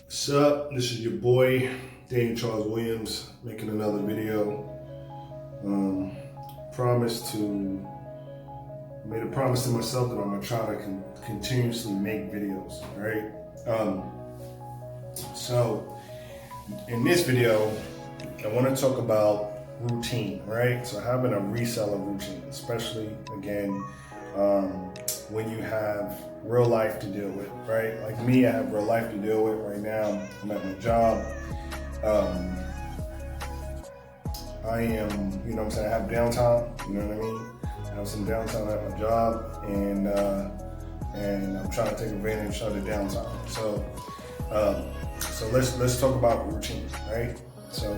What's up? This is your boy, Daniel making another video. Made a promise to myself that I'm gonna try to continuously make videos, right? So in this video, I want to talk about routine, right? So having a reseller routine, especially again, when you have real life to deal with, right? Like me, I have real life to deal with right now. I'm at my job. I am, what I'm saying, I have downtime, you know what I mean? I have some downtime at my job, and I'm trying to take advantage of the downtime. So let's talk about routine, right? So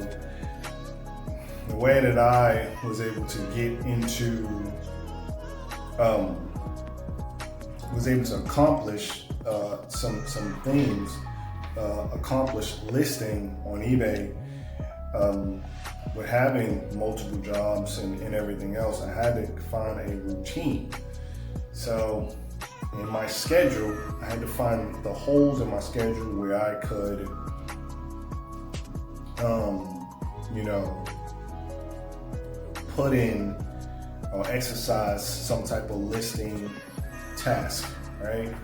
the way that I was able to get into, was able to accomplish some things, accomplish listing on eBay, with having multiple jobs and everything else. I had to find a routine. So in my schedule, I had to find the holes in my schedule where I could, put in or exercise some type of listing task, right?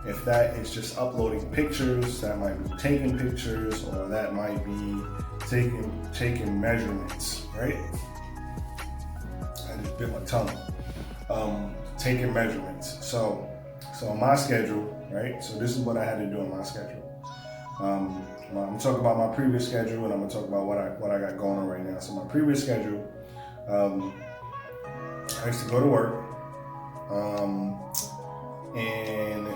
If that is just uploading pictures, that might be taking pictures, or that might be taking measurements, right? I just bit my tongue. Taking measurements. So on my schedule, right? So this is what I had to do on my schedule. I'm gonna talk about my previous schedule, and I'm gonna talk about what I got going on right now. So my previous schedule, I used to go to work, and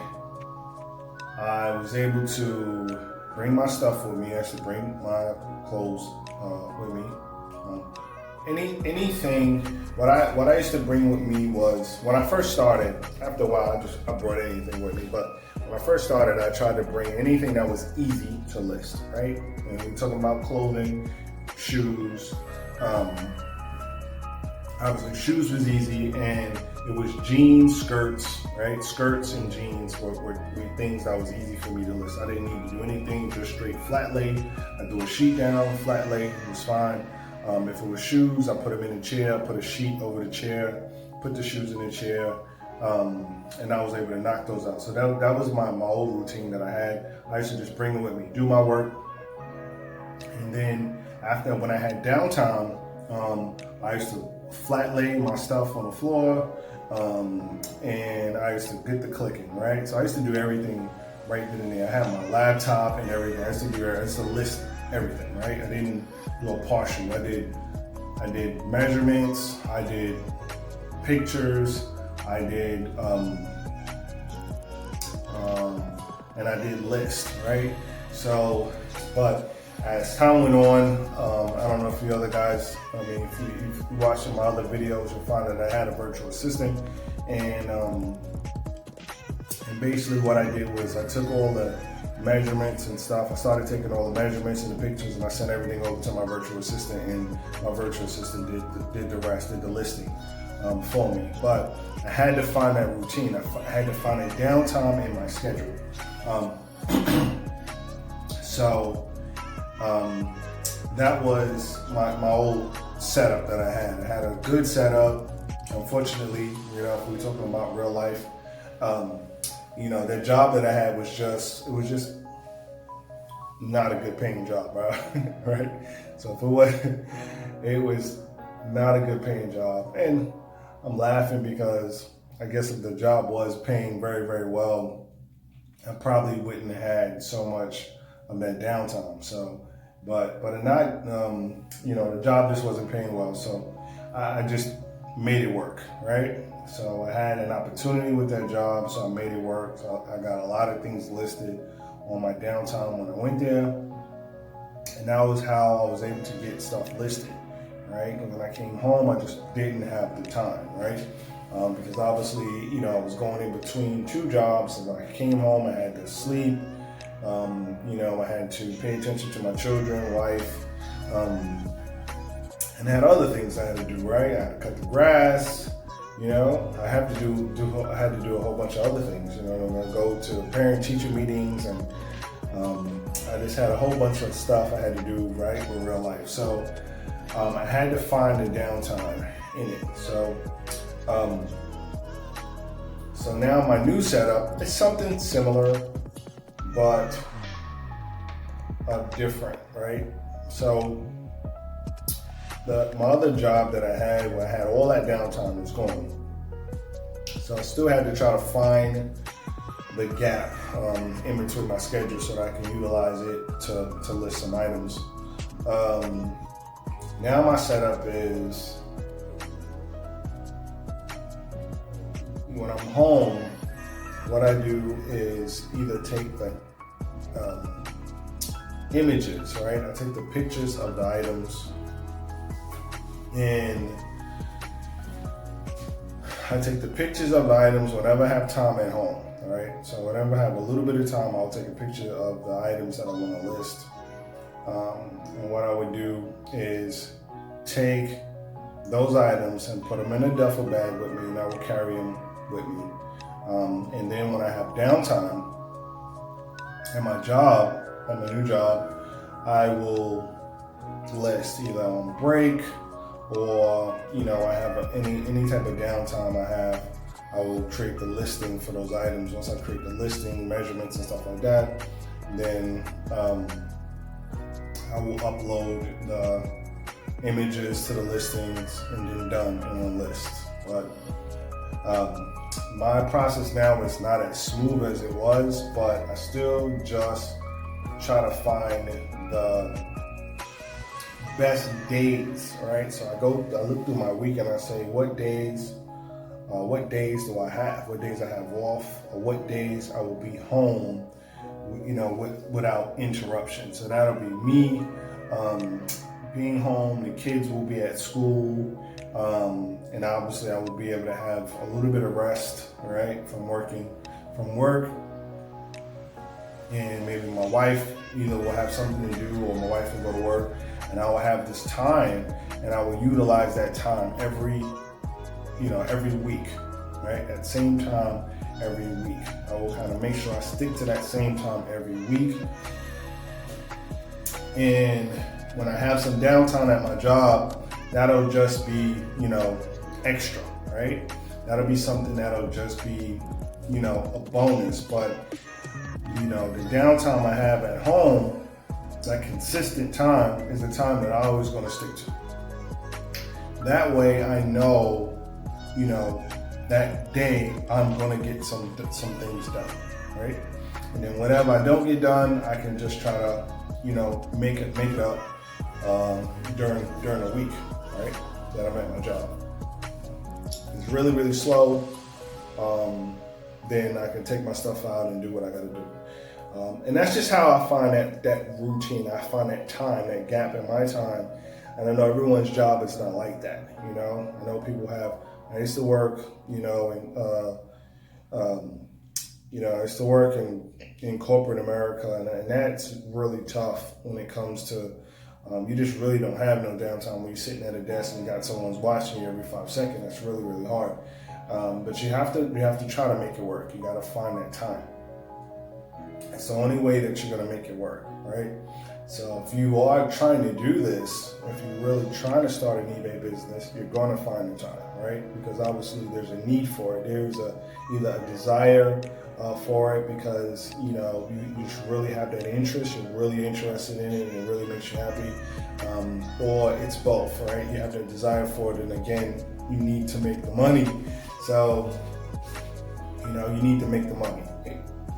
I was able to bring my stuff with me. I should bring my clothes with me. Anything. What I used to bring with me was, when I first started. After a while, I brought anything with me. But when I first started, I tried to bring anything that was easy to list. Right? And we're talking about clothing, shoes. Obviously, shoes was easy, and it was jeans, skirts, right? Skirts and jeans were things that was easy for me to list. I didn't need to do anything, just straight flat lay. I do a sheet down, flat lay, it was fine. If it was shoes, I put them in the chair, put a sheet over the chair, put the shoes in the chair, and I was able to knock those out. So that was my old routine that I had. I used to just bring them with me, do my work, and then after, when I had downtime, I used to flat lay my stuff on the floor, and I used to get the clicking, right? So I used to do everything right then and there. I had my laptop and everything. I used to list everything, right? I didn't do a partial. I did measurements, I did pictures, I did, and I did lists, right? So, but as time went on, I don't know if you other guys, if you watch my other videos, you'll find that I had a virtual assistant, and basically what I did was I took all the measurements and stuff. I started taking all the measurements and the pictures, and I sent everything over to my virtual assistant, and my virtual assistant did the rest, did the listing for me. But I had to find that routine. I had to find a downtime in my schedule. That was my old setup that I had. I had a good setup. Unfortunately, if we're talking about real life, that job that I had was just not a good paying job, right? So it was not a good paying job. And I'm laughing because I guess if the job was paying very, very well, I probably wouldn't have had so much of that downtime. So, but not, the job just wasn't paying well. So I just made it work, right? So I had an opportunity with that job, so I made it work. So I got a lot of things listed on my downtime when I went there. And that was how I was able to get stuff listed, right? And when I came home, I just didn't have the time, right? Because obviously, I was going in between two jobs. So when I came home, I had to sleep. I had to pay attention to my children, wife, and had other things I had to do, right? I had to cut the grass. I had to do a whole bunch of other things. I'm gonna go to parent-teacher meetings, and I just had a whole bunch of stuff I had to do, right, with real life. So I had to find a downtime in it. So now my new setup is something similar, but different, right? So my other job that I had, where I had all that downtime, is gone. So I still had to try to find the gap in between my schedule so that I can utilize it to list some items. Now my setup is, when I'm home, what I do is either take the images, right? I take the pictures of the items, and I take the pictures of the items whenever I have time at home, all right? So whenever I have a little bit of time, I'll take a picture of the items that I want to list. And what I would do is take those items and put them in a duffel bag with me, and I will carry them with me. And then when I have downtime at my job, at my new job, I will list either on break, or I have any type of downtime I will create the listing for those items. Once I create the listing, measurements and stuff like that, then I will upload the images to the listings, and then done and on list. But my process now is not as smooth as it was, but I still just try to find the best days, right? So I look through my week and I say, what days do I have? What days I have off, or what days I will be home, without interruption. So that'll be me being home. The kids will be at school, and obviously I will be able to have a little bit of rest, right, from work, and maybe my wife either will have something to do, or my wife will go to work, and I will have this time, and I will utilize that time every week, right? At the same time every week. I will kind of make sure I stick to that same time every week. And when I have some downtime at my job, that'll just be, extra, right? That'll be something that'll just be, a bonus. But, the downtime I have at home, that consistent time, is the time that I'm always going to stick to. That way I know, that day I'm going to get some things done, right? And then whatever I don't get done, I can just try to, make it up during the week, right? That I'm at my job. It's really, really slow. Then I can take my stuff out and do what I got to do. And that's just how I find that routine. I find that time, that gap in my time. And I know everyone's job is not like that. I know people have. I used to work, I used to work in corporate America, and that's really tough when it comes to, you just really don't have no downtime when you're sitting at a desk and you got someone's watching you every 5 seconds. That's really, really hard. But you have to try to make it work. You got to find that time. It's the only way that you're going to make it work, right? So if you are trying to do this, if you're really trying to start an eBay business, you're going to find the time, right? Because obviously there's a need for it. There's either a desire for it because, you really have that interest, you're really interested in it, and it really makes you happy. Or it's both, right? You have the desire for it, and again, you need to make the money. So, you need to make the money.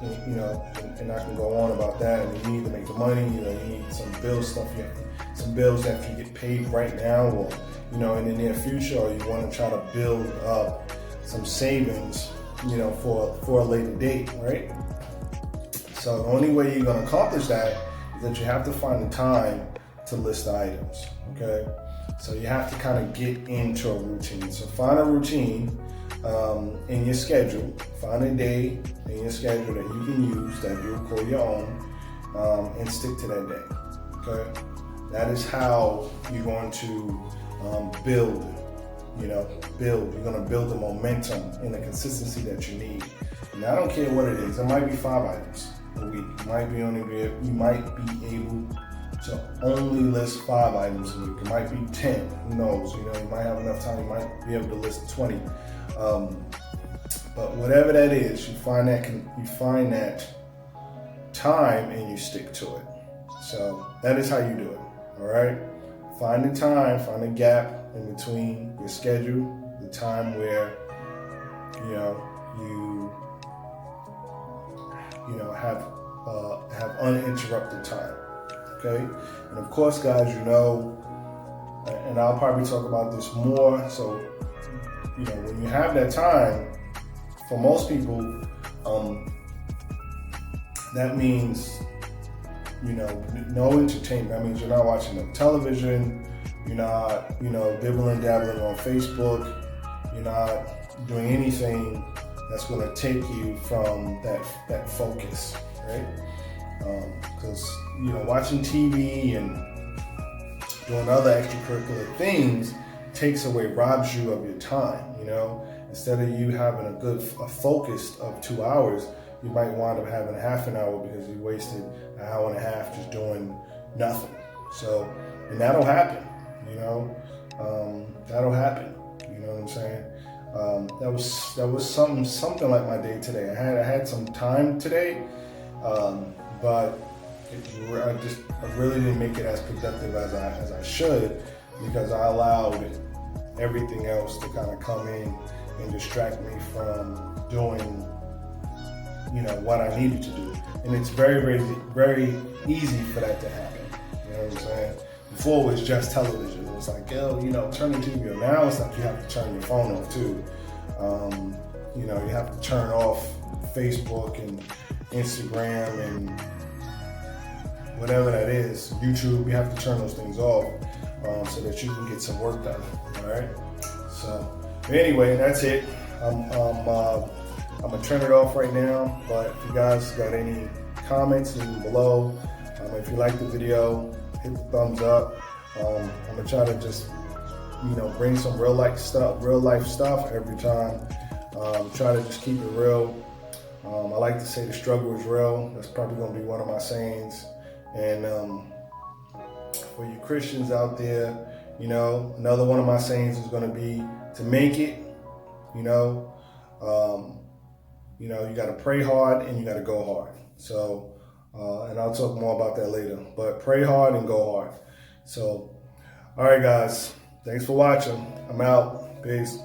And I can go on about that. And you need to make the money. You need some bills some bills that you get paid right now, or in the near future, or you want to try to build up some savings, for a later date, right? So the only way you're going to accomplish that is that you have to find the time to list the items. Okay, so you have to kind of get into a routine. So find a routine in your schedule. Find a day in your schedule that you can use, that you'll call your own, and stick to that day. Okay, that is how you're going to build. You're going to build the momentum and the consistency that you need. And I don't care what it is. It might be 5 items. a week. You might be able to only list 5 items a week. It might be 10. Who knows? You might have enough time. You might be able to list 20. But whatever that is, you find that time and you stick to it. So that is how you do it. All right. Find the time. Find a gap in between your schedule, the time where have uninterrupted time. Okay. And of course, guys, and I'll probably talk about this more. So when you have that time, for most people, that means no entertainment. That means you're not watching no television. You're not dibbling dabbling on Facebook. You're not doing anything that's going to take you from that focus, right? Because watching TV and doing other extracurricular things robs you of your time. Instead of you having a focus of 2 hours, you might wind up having half an hour because you wasted an hour and a half just doing nothing. So, and that'll happen. That'll happen. You know what I'm saying? That was something like my day today. I had some time today, but I really didn't make it as productive as I should, because I allowed everything else to kind of come in and distract me from doing what I needed to do. And it's very, very, very easy for that to happen. You know what I'm saying? Before it was just television. It was like, turn the TV on. Now it's like you have to turn your phone off too. You have to turn off Facebook and Instagram and whatever that is, YouTube. You have to turn those things off so that you can get some work done. All right. So anyway, that's it. I'm gonna turn it off right now. But if you guys got any comments, leave them below. If you like the video, hit the thumbs up. I'm gonna try to just bring some real life stuff every time. Try to just keep it real. I like to say the struggle is real. That's probably gonna be one of my sayings. And for you Christians out there, another one of my sayings is gonna be to make it. You got to pray hard and you got to go hard. So, and I'll talk more about that later. But pray hard and go hard. So, all right, guys. Thanks for watching. I'm out. Peace.